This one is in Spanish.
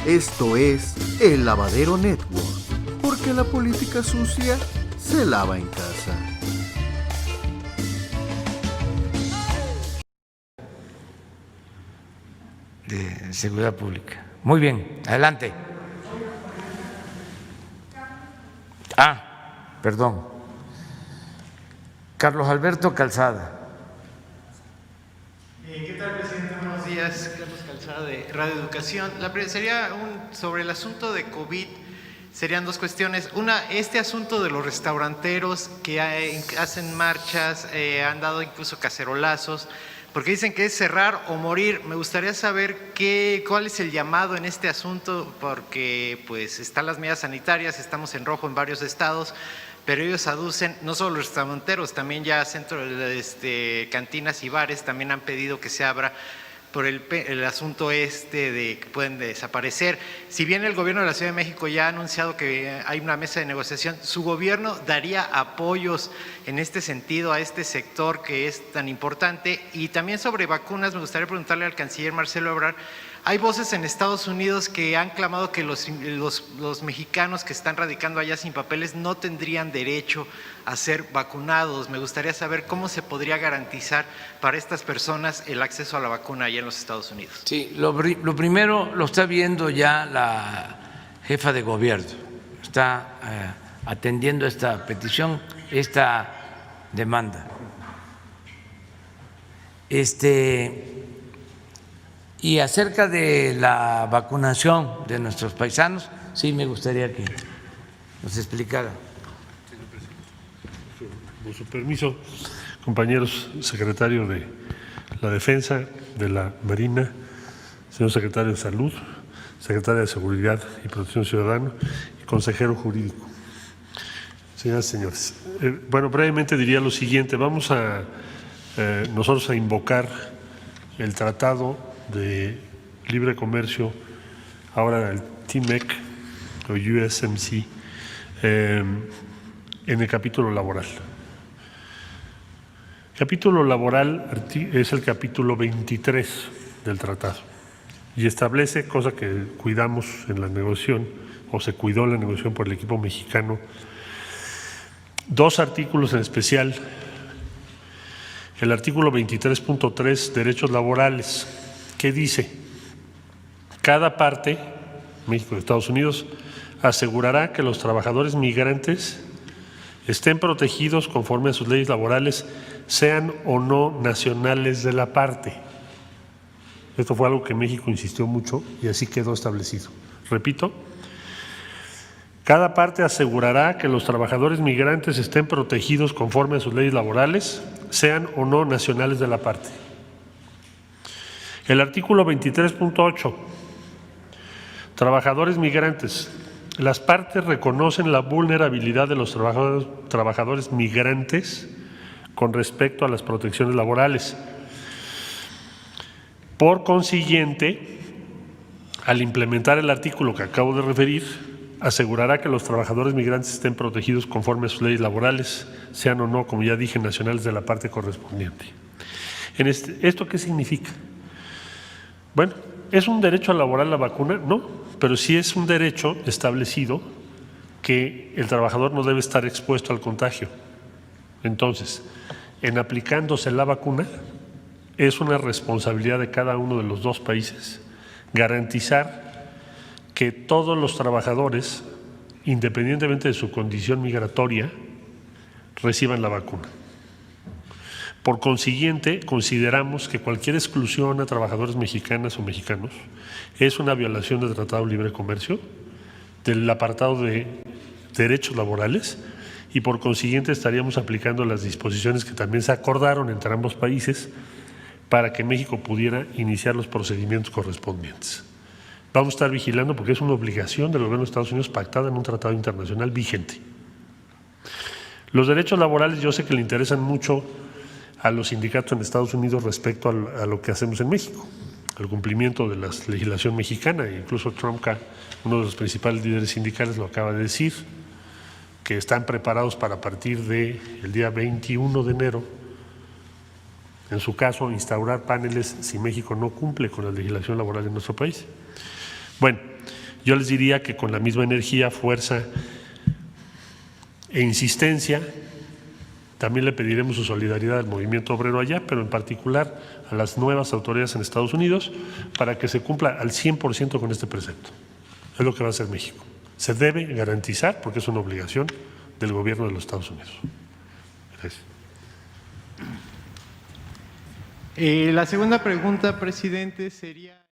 Esto es El Lavadero Network, porque la política sucia se lava en casa. De Seguridad Pública. Muy bien, adelante. Perdón. Carlos Alberto Calzada. ¿Qué tal, presidente? Buenos días. Carlos Calzada de Radio Educación. Sería sobre el asunto de COVID. Serían dos cuestiones. Una, este asunto de los restauranteros que hacen marchas, han dado incluso cacerolazos, porque dicen que es cerrar o morir. Me gustaría saber cuál es el llamado en este asunto, porque pues están las medidas sanitarias, estamos en rojo en varios estados, pero ellos aducen, no solo los restauranteros, también ya centros, cantinas y bares también han pedido que se abra por el asunto de que pueden desaparecer. Si bien el gobierno de la Ciudad de México ya ha anunciado que hay una mesa de negociación, ¿su gobierno daría apoyos en este sentido a este sector que es tan importante? Y también sobre vacunas, me gustaría preguntarle al canciller Marcelo Ebrard. Hay voces en Estados Unidos que han clamado que los mexicanos que están radicando allá sin papeles no tendrían derecho a ser vacunados. Me gustaría saber cómo se podría garantizar para estas personas el acceso a la vacuna allá en los Estados Unidos. Sí, lo primero lo está viendo ya la jefa de gobierno, está atendiendo esta petición, esta demanda. Y acerca de la vacunación de nuestros paisanos, sí me gustaría que nos explicara. Señor presidente, con su permiso, compañeros secretario de la Defensa, de la Marina, señor secretario de Salud, secretaria de Seguridad y Protección Ciudadana y consejero jurídico. Señoras y señores, bueno, brevemente diría lo siguiente. Vamos a nosotros a invocar el Tratado de Libre Comercio, ahora el TMEC o USMC, en el capítulo laboral. El capítulo laboral es el capítulo 23 del tratado y establece, cosa que cuidamos en la negociación, o se cuidó en la negociación por el equipo mexicano, dos artículos en especial. El artículo 23.3, derechos laborales, que dice: cada parte, México y Estados Unidos, asegurará que los trabajadores migrantes estén protegidos conforme a sus leyes laborales, sean o no nacionales de la parte. Esto fue algo que México insistió mucho y así quedó establecido. Repito, cada parte asegurará que los trabajadores migrantes estén protegidos conforme a sus leyes laborales, sean o no nacionales de la parte. El artículo 23.8, trabajadores migrantes. Las partes reconocen la vulnerabilidad de los trabajadores migrantes con respecto a las protecciones laborales. Por consiguiente, al implementar el artículo que acabo de referir, asegurará que los trabajadores migrantes estén protegidos conforme a sus leyes laborales, sean o no, como ya dije, nacionales de la parte correspondiente. ¿Esto qué significa? Bueno, ¿es un derecho laboral la vacuna? No, pero sí es un derecho establecido que el trabajador no debe estar expuesto al contagio. Entonces, en aplicándose la vacuna, es una responsabilidad de cada uno de los dos países garantizar que todos los trabajadores, independientemente de su condición migratoria, reciban la vacuna. Por consiguiente, consideramos que cualquier exclusión a trabajadores mexicanas o mexicanos es una violación del Tratado de Libre Comercio, del apartado de derechos laborales, y por consiguiente estaríamos aplicando las disposiciones que también se acordaron entre ambos países para que México pudiera iniciar los procedimientos correspondientes. Vamos a estar vigilando porque es una obligación del gobierno de Estados Unidos pactada en un tratado internacional vigente. Los derechos laborales yo sé que le interesan mucho a los sindicatos en Estados Unidos respecto a lo que hacemos en México, al cumplimiento de la legislación mexicana. Incluso Trump, uno de los principales líderes sindicales, lo acaba de decir, que están preparados para a partir del día 21 de enero, en su caso, instaurar paneles si México no cumple con la legislación laboral de nuestro país. Bueno, yo les diría que con la misma energía, fuerza e insistencia, también le pediremos su solidaridad al movimiento obrero allá, pero en particular a las nuevas autoridades en Estados Unidos, para que se cumpla al 100% con este precepto. Es lo que va a hacer México. Se debe garantizar, porque es una obligación del gobierno de los Estados Unidos. Gracias. La segunda pregunta, presidente, sería…